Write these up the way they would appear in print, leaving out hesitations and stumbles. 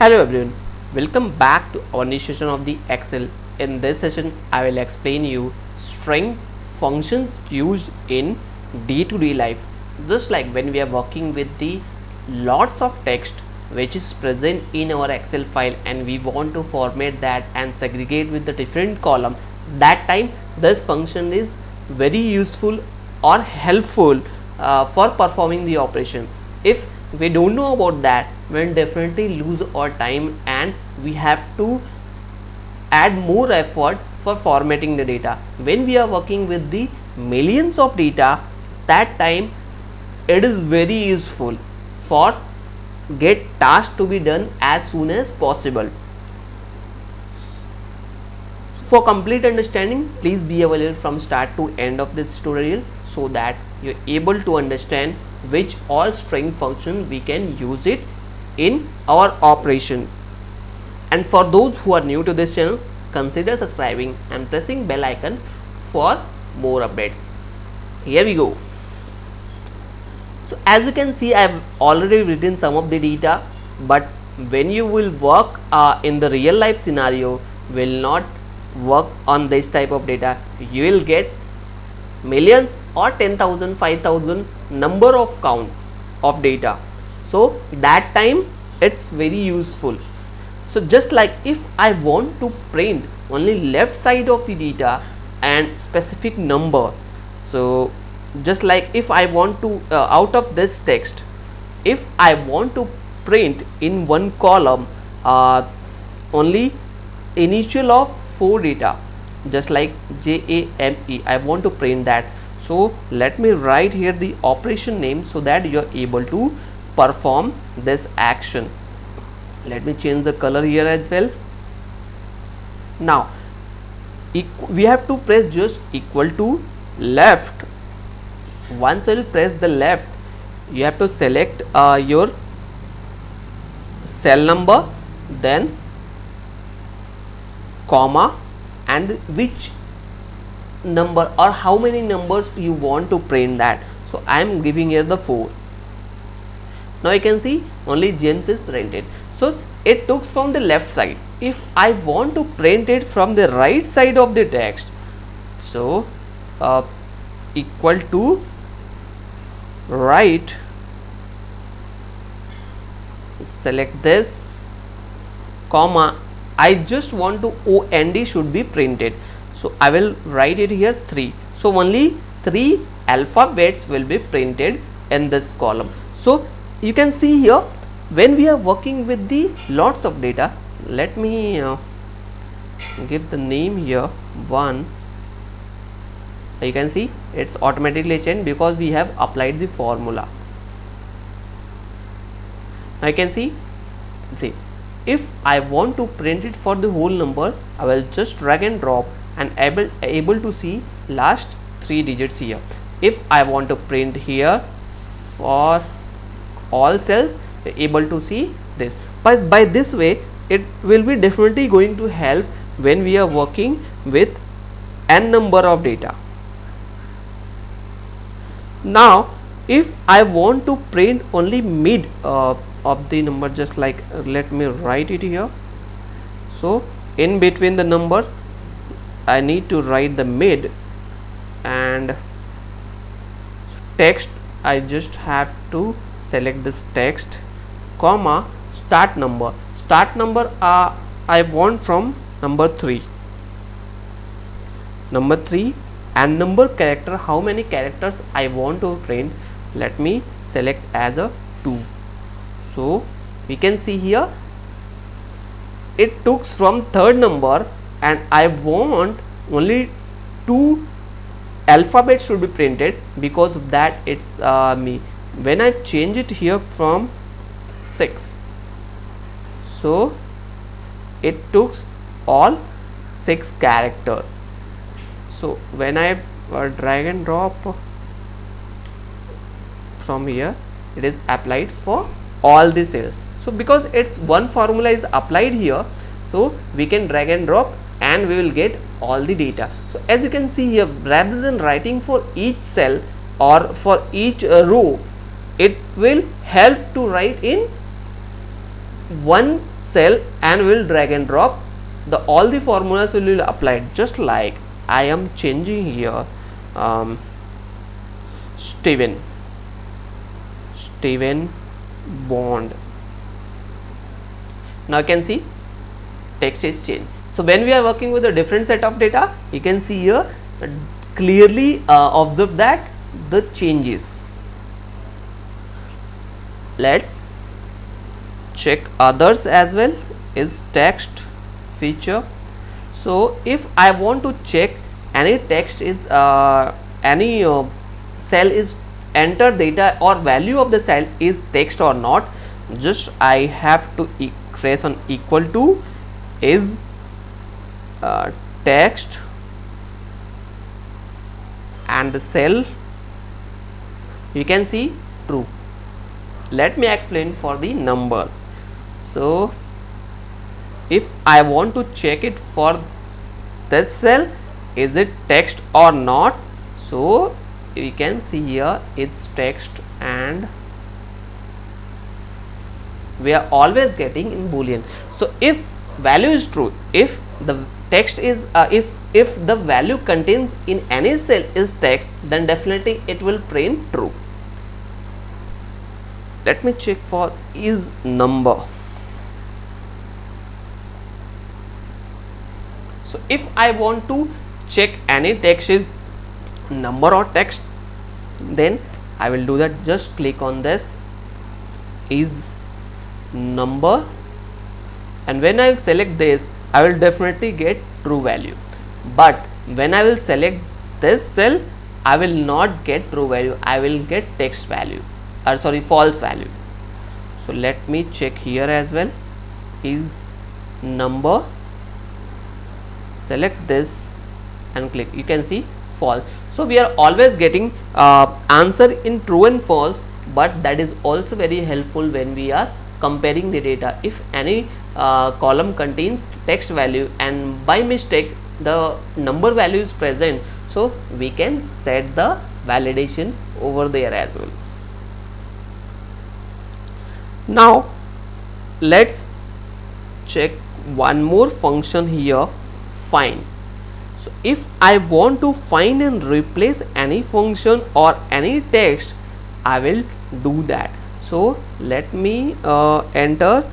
Hello everyone, welcome back to our new session of the Excel. In this session, I will explain you string functions used in day-to-day life. Just like when we are working with the lots of text which is present in our Excel file and we want to format that and segregate with the different column, that time this function is very useful or helpful for performing the operation. If we don't know about that, we'll definitely lose our time and we have to add more effort for formatting the data. When we are working with the millions of data, that time it is very useful for get tasks to be done as soon as possible. For complete understanding, please be available from start to end of this tutorial so that you're able to understand which all string function we can use it in our operation. And for those who are new to this channel, consider subscribing and pressing bell icon for more updates. Here we go. So as you can see, I have already written some of the data, but when you will work in the real life scenario, will not work on this type of data. You will get millions or 10,000, 5,000 number of count of data. So that time it's very useful. So just like if I want to print only left side of the data and specific number, so just like if I want to out of this text, if I want to print in one column only initial of 4 data, just like JAME, I want to print that. So let me write here the operation name so that you are able to perform this action. Let me change the color here as well. Now we have to press just equal to left. Once you press the left, you have to select your cell number, then comma, and which number or how many numbers you want to print that. So I am giving here the 4. Now you can see only James is printed. So it took from the left side. If I want to print it from the right side of the text, so equal to right, select this, comma, I just want to OND should be printed. So I will write it here 3. So only 3 alphabets will be printed in this column. So you can see here when we are working with the lots of data, let me give the name here 1. You can see it's automatically changed because we have applied the formula. Now you can see if I want to print it for the whole number, I will just drag and drop and able to see last 3 digits here. If I want to print here for all cells, able to see this. But by this way, it will be definitely going to help when we are working with n number of data. Now if I want to print only mid of the number, just like let me write it here. So in between the number I need to write the mid, and text I just have to select this text, comma, start number. Start number I want from number 3, and number character, how many characters I want to print, let me select as a 2. So we can see here it took from third number and I want only 2 alphabets should be printed. Because of that it's me. When I change it here from 6, so it took all 6 character. So when I drag and drop from here, it is applied for all the cells. So because it's one formula is applied here, so we can drag and drop and we will get all the data. So as you can see here, rather than writing for each cell or for each row, it will help to write in one cell and will drag and drop all the formulas will be applied. Just like I am changing here Steven Bond. Now you can see text is changed. So when we are working with a different set of data, you can see here clearly observe that the changes. Let's check others as well. Is text feature. So if I want to check any text is any cell is enter data or value of the cell is text or not, just I have to press on equal to is text and the cell, you can see true. Let me explain for the numbers. So if I want to check it for this cell, is it text or not, so we can see here it's text and we are always getting in boolean. So if value is true, if the text is if the value contains in any cell is text, then definitely it will print true. Let me check for is number. So if I want to check any text is number or text, then I will do that. Just click on this is number, and when I select this, I will definitely get true value. But when I will select this cell, I will not get true value, I will get text value, or sorry, false value. So let me check here as well. Is number, select this and click, you can see false. So we are always getting answer in true and false, but that is also very helpful when we are comparing the data. If any column contains text value and by mistake the number value is present, so we can set the validation over there as well. Now let's check one more function here, find. So if I want to find and replace any function or any text, I will do that. So let me enter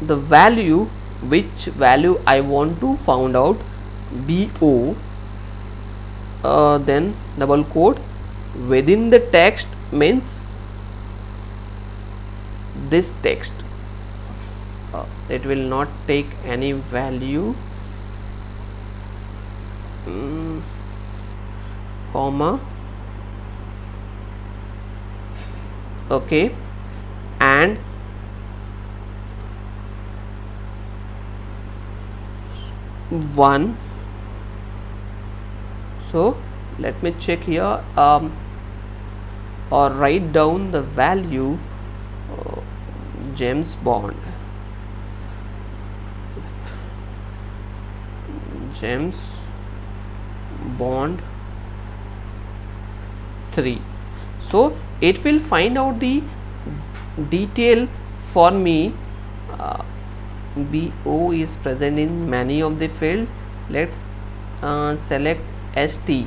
the value, which value I want to find out, BO, then double quote within the text means this text, it will not take any value, comma, okay, and one. So let me check here or write down the value James Bond, James Bond 3. So it will find out the detail for me. BO is present in many of the field. Let's select ST.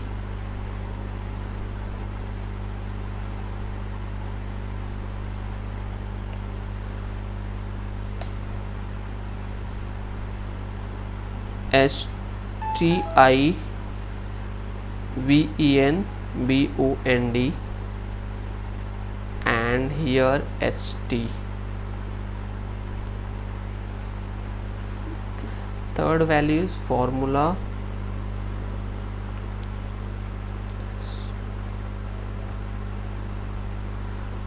STIVENBOND and here HT. This third value is formula.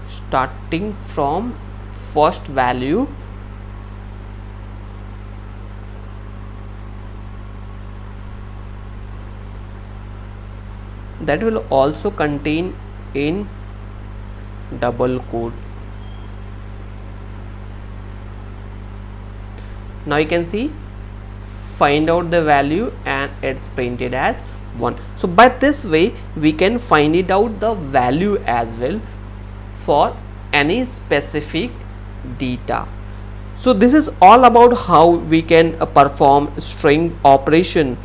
Starting from first value, that will also contain in double quote. Now you can see find out the value and it's printed as 1. So by this way we can find it out the value as well for any specific data. So this is all about how we can perform string operation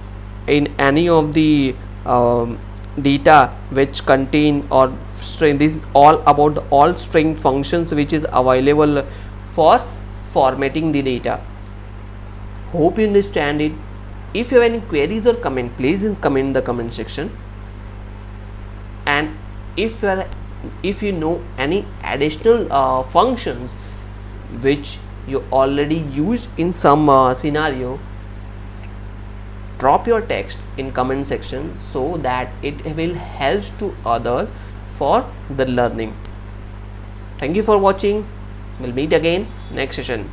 in any of the data which contain or string. This is all about the all string functions which is available for formatting the data. Hope you understand it. If you have any queries or comment, please comment in the comment section. And if you know any additional functions which you already used in some scenario, drop your text in comment section so that it will help to other for the learning. Thank you for watching. We'll meet again next session.